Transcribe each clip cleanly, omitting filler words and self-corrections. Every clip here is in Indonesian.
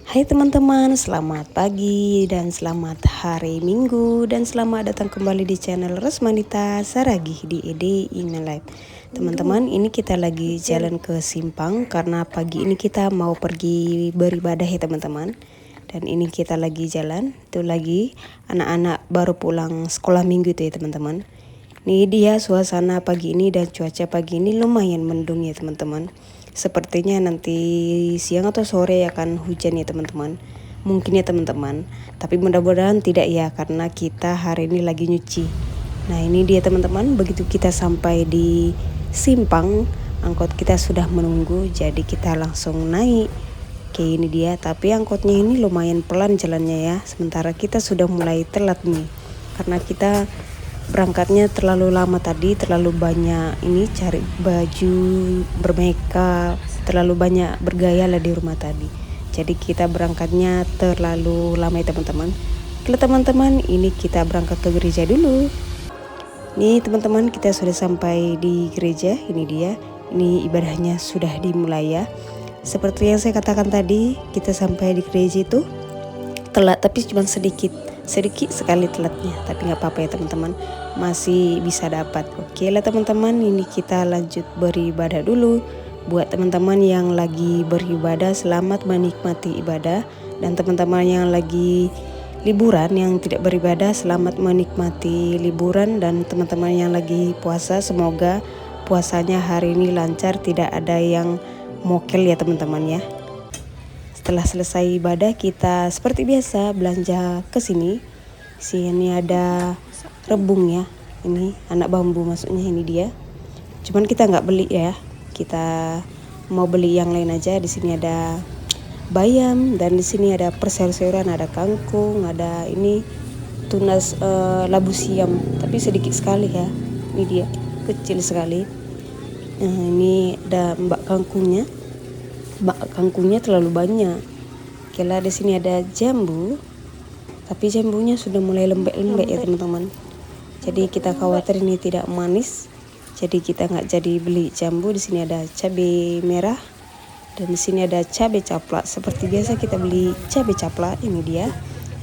Hai teman-teman, selamat pagi dan selamat hari Minggu dan selamat datang kembali di channel Resmanita Saragih di ED Email Live. Teman-teman, ini kita lagi jalan ke Simpang karena pagi ini kita mau pergi beribadah ya teman-teman. Dan ini kita lagi jalan, itu lagi anak-anak baru pulang sekolah minggu itu ya teman-teman. Ini dia suasana pagi ini dan cuaca pagi ini lumayan mendung ya teman-teman. Sepertinya nanti siang atau sore akan hujan ya teman-teman. Mungkin ya teman-teman. Tapi mudah-mudahan tidak ya karena kita hari ini lagi nyuci. Nah ini dia teman-teman. Begitu kita sampai di Simpang, angkot kita sudah menunggu. Jadi kita langsung naik. Oke ini dia. Tapi angkotnya ini lumayan pelan jalannya ya. Sementara kita sudah mulai telat nih. Karena kita berangkatnya terlalu lama tadi, terlalu banyak ini cari baju, bermakeup, terlalu banyak bergaya lah di rumah tadi. Jadi kita berangkatnya terlalu lama ya teman-teman. Oke teman-teman, ini kita berangkat ke gereja dulu. Nih teman-teman, kita sudah sampai di gereja, ini dia. Ini ibadahnya sudah dimulai ya. Seperti yang saya katakan tadi, kita sampai di gereja itu telat tapi cuma sedikit sekali telatnya, tapi nggak apa-apa ya teman-teman, masih bisa dapat. Oke lah teman-teman, ini kita lanjut beribadah dulu. Buat teman-teman yang lagi beribadah, selamat menikmati ibadah, dan teman-teman yang lagi liburan, yang tidak beribadah, selamat menikmati liburan, dan teman-teman yang lagi puasa, semoga puasanya hari ini lancar, tidak ada yang mokel ya teman-teman ya. Setelah selesai ibadah, kita seperti biasa belanja ke sini. Sini ada rebung ya. Ini anak bambu maksudnya, ini dia. Cuman kita nggak beli ya. Kita mau beli yang lain aja. Di sini ada bayam dan di sini ada sayur-sayuran, ada kangkung, ada ini tunas labu siam, tapi sedikit sekali ya. Ini dia, kecil sekali. Ini ada mbak kangkungnya terlalu banyak. Kira di sini ada jambu, tapi jambunya sudah mulai lembek-lembek ya teman-teman. Jadi kita khawatir ini tidak manis, jadi kita nggak jadi beli jambu. Di sini ada cabai merah dan di sini ada cabai caplak. Seperti biasa kita beli cabai caplak. Ini dia,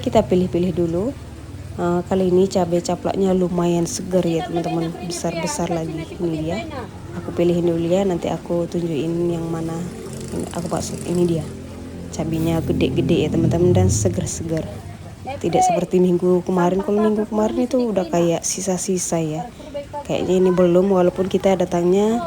kita pilih-pilih dulu. Kali ini cabai caplaknya lumayan segar ya teman-teman, besar-besar lagi. Ini dia, aku pilihin dulu ya, nanti aku tunjukin yang mana aku maksud. Ini dia, cabenya gede-gede ya teman-teman dan segar-segar, tidak seperti minggu kemarin. Kalau minggu kemarin itu udah kayak sisa-sisa ya, kayaknya ini belum, walaupun kita datangnya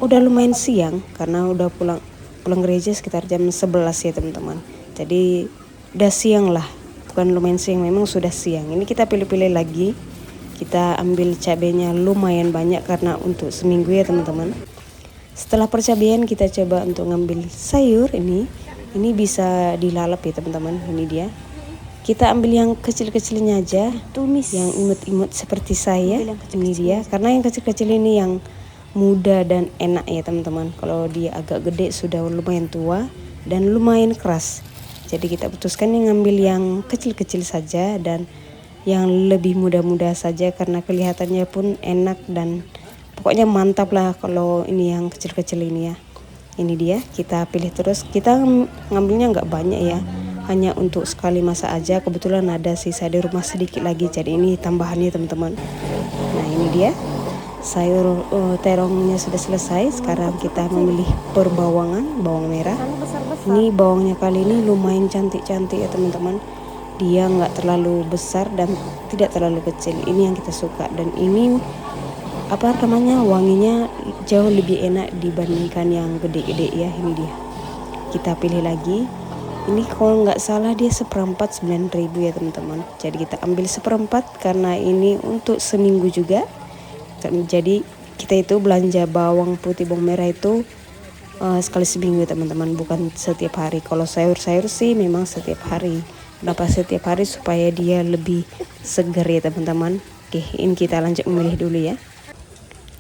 udah lumayan siang karena udah pulang gereja sekitar jam 11 ya teman-teman. Jadi udah siang lah, bukan lumayan siang, memang sudah siang. Ini kita pilih-pilih lagi, kita ambil cabenya lumayan banyak karena untuk seminggu ya teman-teman. Setelah percabean kita coba untuk ngambil sayur. Ini bisa dilalap ya teman-teman. Ini dia, kita ambil yang kecil-kecilnya aja, tumis yang imut-imut seperti saya. Ini dia, karena yang kecil-kecil ini yang muda dan enak ya teman-teman. Kalau dia agak gede sudah lumayan tua dan lumayan keras. Jadi kita putuskan yang ngambil yang kecil-kecil saja dan yang lebih muda-muda saja karena kelihatannya pun enak dan pokoknya mantap lah kalau ini yang kecil-kecil ini ya. Ini dia, kita pilih terus. Kita ngambilnya nggak banyak ya, hanya untuk sekali masak aja. Kebetulan ada sisa di rumah sedikit lagi, jadi ini tambahannya teman-teman. Nah ini dia, sayur terongnya sudah selesai. Sekarang kita memilih perbawangan, bawang merah. Ini bawangnya kali ini lumayan cantik-cantik ya teman-teman. Dia nggak terlalu besar dan tidak terlalu kecil. Ini yang kita suka, dan ini wanginya jauh lebih enak dibandingkan yang gede-gede ya. Ini dia, kita pilih lagi. Ini kalau nggak salah dia seperempat 9.000 ya teman-teman. Jadi kita ambil seperempat karena ini untuk seminggu juga. Jadi kita itu belanja bawang putih, bawang merah itu sekali seminggu ya teman-teman, bukan setiap hari. Kalau sayur-sayur sih memang setiap hari. Kenapa setiap hari? Supaya dia lebih segar ya teman-teman. Oke, ini kita lanjut memilih dulu ya.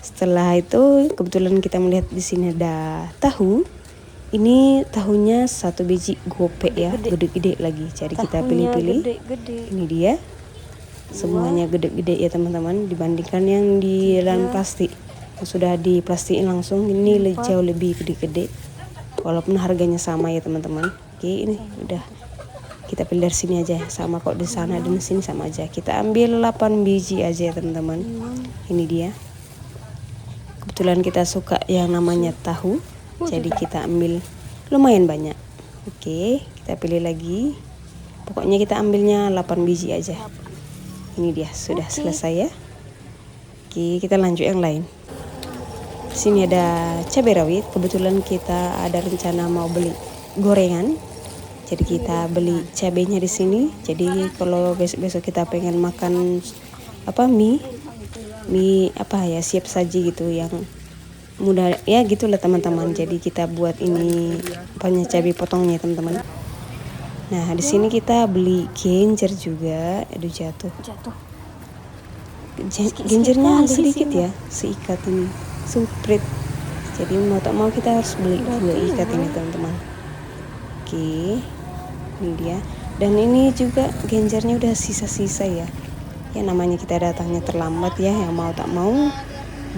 Setelah itu kebetulan kita melihat di sini ada tahu. Ini tahunya satu biji gopek ya, gede-gede lagi. Jadi kita pilih-pilih. Ini dia, semuanya gede-gede ya teman-teman, dibandingkan yang di dalam plastik. sudah diplastikin langsung. Ini jauh lebih gede-gede, walaupun harganya sama ya teman-teman. Oke, ini udah kita pilih dari sini aja, sama kok di sana dan di sini sama aja. Kita ambil 8 biji aja ya teman-teman. Ini dia. Kebetulan kita suka yang namanya tahu, jadi kita ambil lumayan banyak. Oke, kita pilih lagi. Pokoknya kita ambilnya 8 biji aja. Ini dia, sudah selesai ya. Oke, kita lanjut yang lain. Sini ada cabai rawit. Kebetulan kita ada rencana mau beli gorengan. Jadi kita beli cabenya di sini. Jadi kalau besok-besok kita pengen makan mie siap saji gitu, yang mudah ya gitulah teman-teman. Jadi kita buat ini cabai potongnya teman-teman. Nah, di sini kita beli genjer juga. Aduh, jatuh. Genjernya sedikit ya, seikat ini, suprit. Jadi mau tak mau kita harus beli 2 ikat ini teman-teman. Oke, ini dia. Dan ini juga genjernya udah sisa-sisa ya. Ya namanya kita datangnya terlambat ya, yang mau tak mau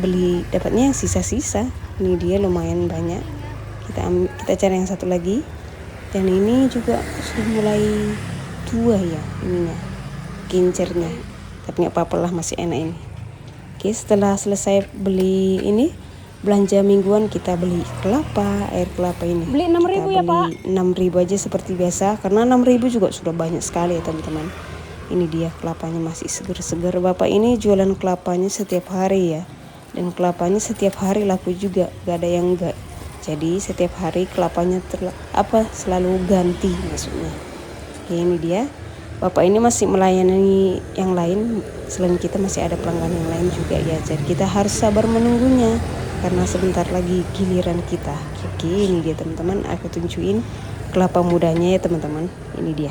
beli dapatnya yang sisa-sisa. Ini dia lumayan banyak. Kita cari yang satu lagi. Dan ini juga sudah mulai tua ya ininya, genjernya. Tapi nggak apa-apa lah, masih enak ini. Oke, setelah selesai beli ini belanja mingguan, kita beli air kelapa ini. Beli 6.000 ya Pak? 6.000 aja seperti biasa, karena 6.000 juga sudah banyak sekali ya teman-teman. Ini dia kelapanya masih segar-segar. Bapak ini jualan kelapanya setiap hari ya. Dan kelapanya setiap hari laku juga, gak ada yang enggak. Jadi setiap hari kelapanya selalu ganti maksudnya. Oke, ini dia. Bapak ini masih melayani yang lain, selain kita masih ada pelanggan yang lain juga ya. Jadi kita harus sabar menunggunya karena sebentar lagi giliran kita. Oke, ini dia teman-teman, aku tunjukin kelapa mudanya ya teman-teman. Ini dia.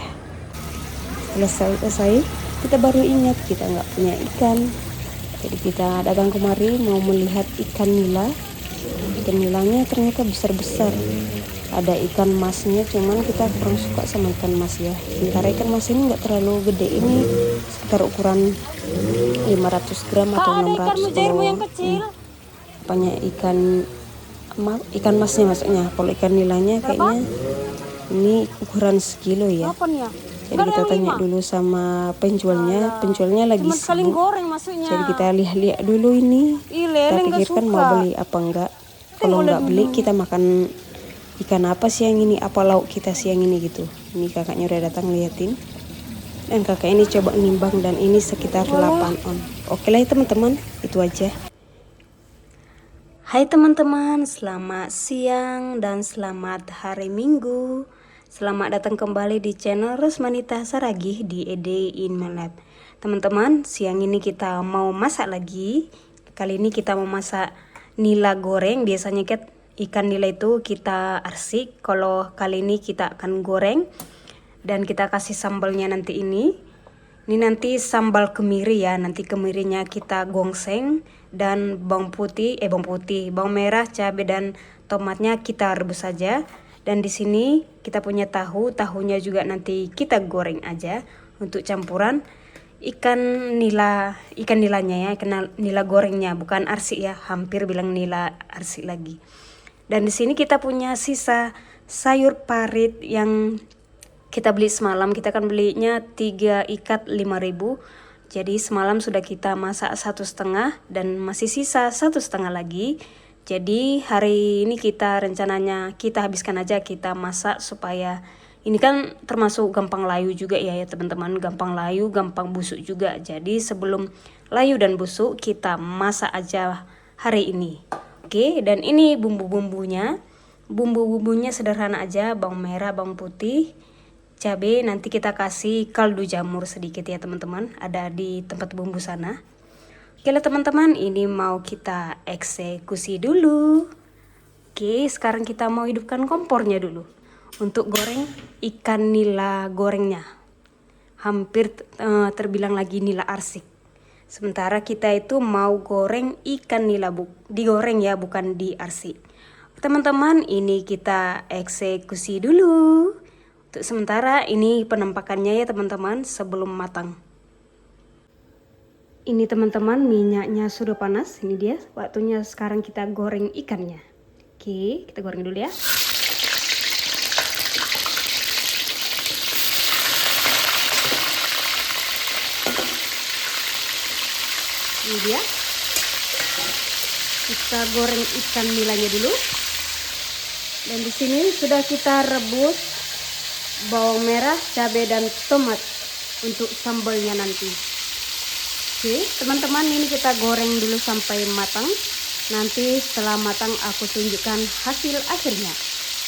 Setelah selesai, kita baru ingat kita nggak punya ikan. Jadi kita datang kemari mau melihat ikan nila. Ikan nilanya ternyata besar-besar. Ada ikan masnya, cuman kita kurang suka sama ikan mas ya. Sementara ikan mas ini nggak terlalu gede, ini sekitar ukuran 500 gram atau 600 kalau yang kecil. Ikan masnya maksudnya. Kalau ikan nilanya kayaknya ini ukuran sekilo ya. Jadi kita tanya dulu sama penjualnya lagi sibuk. Jadi kita lihat dulu ini. Kita pikirkan mau beli apa enggak. Kalau enggak beli, kita makan ikan apa siang ini, apa lauk kita siang ini gitu. Ini kakaknya udah datang liatin. Dan kakak ini coba nimbang, dan ini sekitar 8 on. Oke lah ya teman-teman, itu aja. Hai teman-teman, selamat siang dan selamat hari Minggu. Selamat datang kembali di channel Rosmanita Saragih di ED in My Life. Teman-teman, siang ini kita mau masak lagi. Kali ini kita mau masak nila goreng. Biasanya ikan nila itu kita arsik. Kalau kali ini kita akan goreng. Dan kita kasih sambalnya nanti ini. Ini nanti sambal kemiri ya. Nanti kemirinya kita gongseng. Dan bawang merah, cabai dan tomatnya kita rebus saja. Dan di sini kita punya tahunya juga nanti kita goreng aja untuk campuran ikan nilanya ya, ikan nila gorengnya, bukan arsik ya, hampir bilang nila arsik lagi. Dan di sini kita punya sisa sayur parit yang kita beli semalam. Kita akan belinya 3 ikat 5.000. Jadi semalam sudah kita masak 1,5 dan masih sisa 1,5 lagi. Jadi hari ini rencananya kita habiskan aja, kita masak supaya ini kan termasuk gampang layu juga ya teman-teman. Gampang layu, gampang busuk juga. Jadi sebelum layu dan busuk kita masak aja hari ini. Oke, dan ini bumbu-bumbunya. Bumbu-bumbunya sederhana aja, bawang merah, bawang putih, cabai. Nanti kita kasih kaldu jamur sedikit ya teman-teman. Ada di tempat bumbu sana. Oke lah teman-teman, ini mau kita eksekusi dulu. Oke, sekarang kita mau hidupkan kompornya dulu untuk goreng ikan nila gorengnya. Hampir terbilang lagi nila arsik. Sementara kita itu mau goreng ikan nila digoreng ya, bukan diarsik. Teman-teman, ini kita eksekusi dulu. Untuk sementara ini penampakannya ya teman-teman sebelum matang. Ini teman-teman, minyaknya sudah panas. Ini dia, waktunya sekarang kita goreng ikannya. Oke, kita goreng dulu ya. Ini dia. Kita goreng ikan nilainya dulu. Dan di sini sudah kita rebus bawang merah, cabai dan tomat untuk sambalnya nanti. Oke, teman-teman, ini kita goreng dulu sampai matang. Nanti setelah matang aku tunjukkan hasil akhirnya.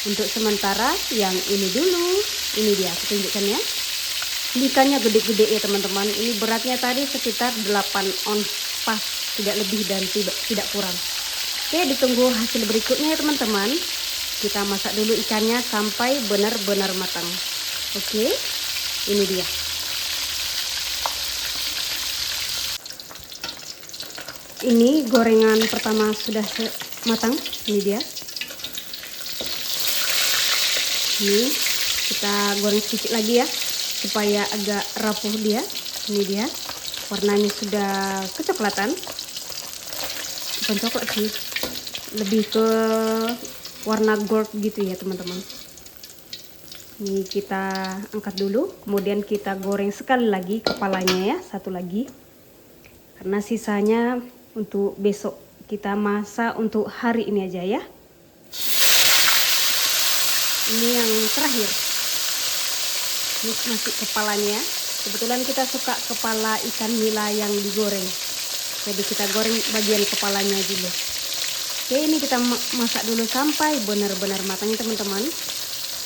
Untuk sementara yang ini dulu, ini dia aku tunjukkan ya. Ikannya gede-gede ya teman-teman. Ini beratnya tadi sekitar 8 ons pas, tidak lebih dan tidak kurang. Oke, ditunggu hasil berikutnya ya teman-teman. Kita masak dulu ikannya sampai benar-benar matang. Oke, ini dia. Ini gorengan pertama sudah matang. Ini dia. Ini kita goreng sedikit lagi ya, supaya agak rapuh dia. Ini dia. Warnanya sudah kecoklatan. Bukan coklat sih, lebih ke warna gold gitu ya teman-teman. Ini kita angkat dulu, kemudian kita goreng sekali lagi kepalanya ya, satu lagi. Karena sisanya untuk besok, kita masak untuk hari ini aja ya. Ini yang terakhir. Ini masih kepalanya. Kebetulan kita suka kepala ikan nila yang digoreng. Jadi kita goreng bagian kepalanya dulu. Oke, ini kita masak dulu sampai benar-benar matang teman-teman.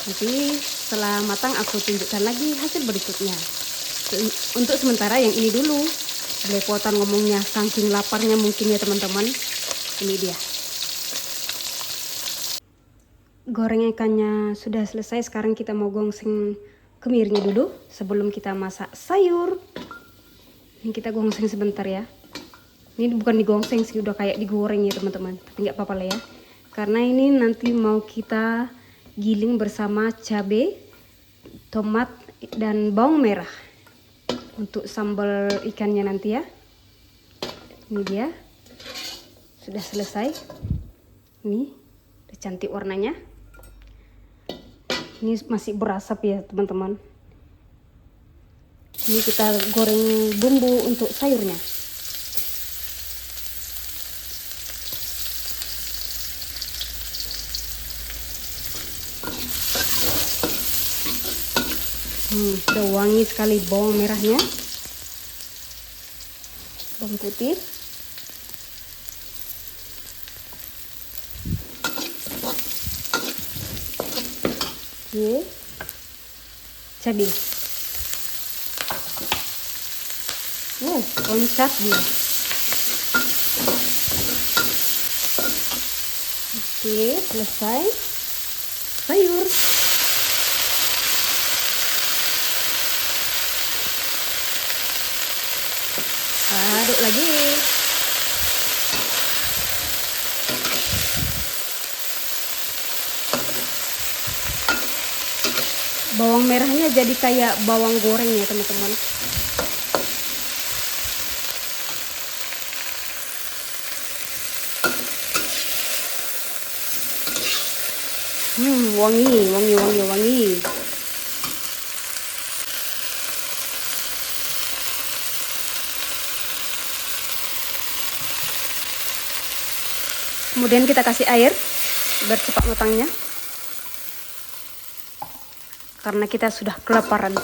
Nanti setelah matang aku tunjukkan lagi hasil berikutnya. Untuk sementara yang ini dulu. Belepotan ngomongnya, saking laparnya mungkin ya teman-teman. Ini dia. Goreng ikannya sudah selesai. Sekarang kita mau gongseng kemirnya dulu sebelum kita masak sayur. Ini kita gongseng sebentar ya. Ini bukan digongseng sih, udah kayak digoreng ya teman-teman. Tapi nggak apa-apa lah ya. Karena ini nanti mau kita giling bersama cabai, tomat dan bawang merah. Untuk sambal ikannya nanti ya. Ini dia. Sudah selesai. Ini udah cantik warnanya. Ini masih berasap ya teman-teman. Ini kita goreng bumbu untuk sayurnya. Udah wangi sekali bawang merahnya, bawang putih, oke, cabai, loncat dia, oke, selesai. Sayur, aduk lagi. Bawang merahnya jadi kayak bawang goreng ya teman-teman. Wangi. Kemudian kita kasih air biar cepat matangnya. Karena kita sudah kelaparan.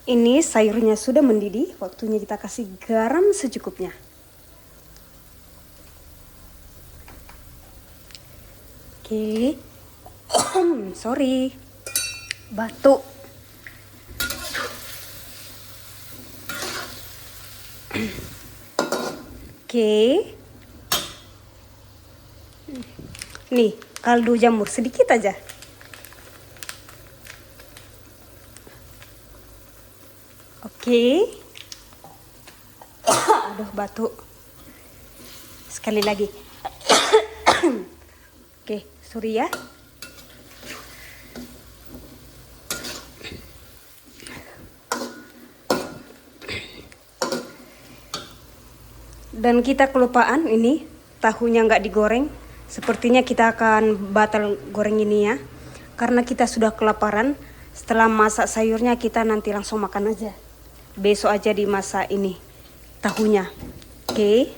Ini sayurnya sudah mendidih, waktunya kita kasih garam secukupnya. Oke. Sorry. Batuk. Oke. Nih, kaldu jamur sedikit aja. Oke. Aduh, batuk. Sekali lagi. Oke, sorry ya. Dan kita kelupaan ini tahunya nggak digoreng. Sepertinya kita akan batal goreng ini ya. Karena kita sudah kelaparan. Setelah masak sayurnya kita nanti langsung makan aja. Besok aja dimasak ini tahunya. Oke.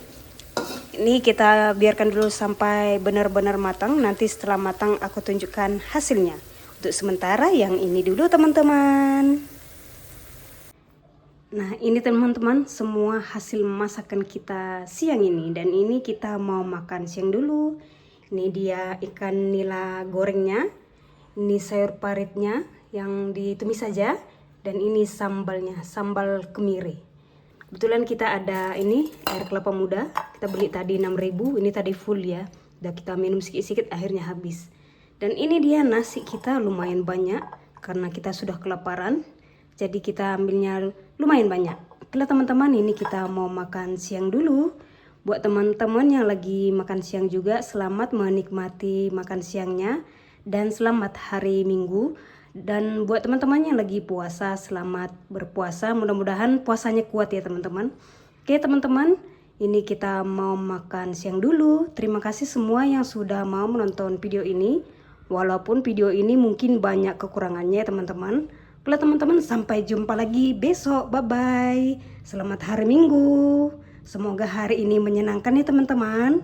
Ini kita biarkan dulu sampai benar-benar matang. Nanti setelah matang aku tunjukkan hasilnya. Untuk sementara yang ini dulu teman-teman. Nah ini teman-teman semua hasil masakan kita siang ini. Dan ini kita mau makan siang dulu. Ini dia ikan nila gorengnya. Ini sayur paritnya yang ditumis saja. Dan ini sambalnya, sambal kemiri. Kebetulan kita ada ini air kelapa muda. Kita beli tadi 6.000, ini tadi full ya. Udah kita minum sedikit-sedikit akhirnya habis. Dan ini dia nasi kita lumayan banyak. Karena kita sudah kelaparan. Jadi kita ambilnya lumayan banyak. Oke teman-teman, ini kita mau makan siang dulu. Buat teman-teman yang lagi makan siang juga, selamat menikmati makan siangnya. Dan selamat hari Minggu. Dan buat teman-teman yang lagi puasa, selamat berpuasa. Mudah-mudahan puasanya kuat ya teman-teman. Oke teman-teman, ini kita mau makan siang dulu. Terima kasih semua yang sudah mau menonton video ini. Walaupun video ini mungkin banyak kekurangannya teman-teman. Oke teman-teman, sampai jumpa lagi besok. Bye-bye. Selamat hari Minggu. Semoga hari ini menyenangkan ya teman-teman.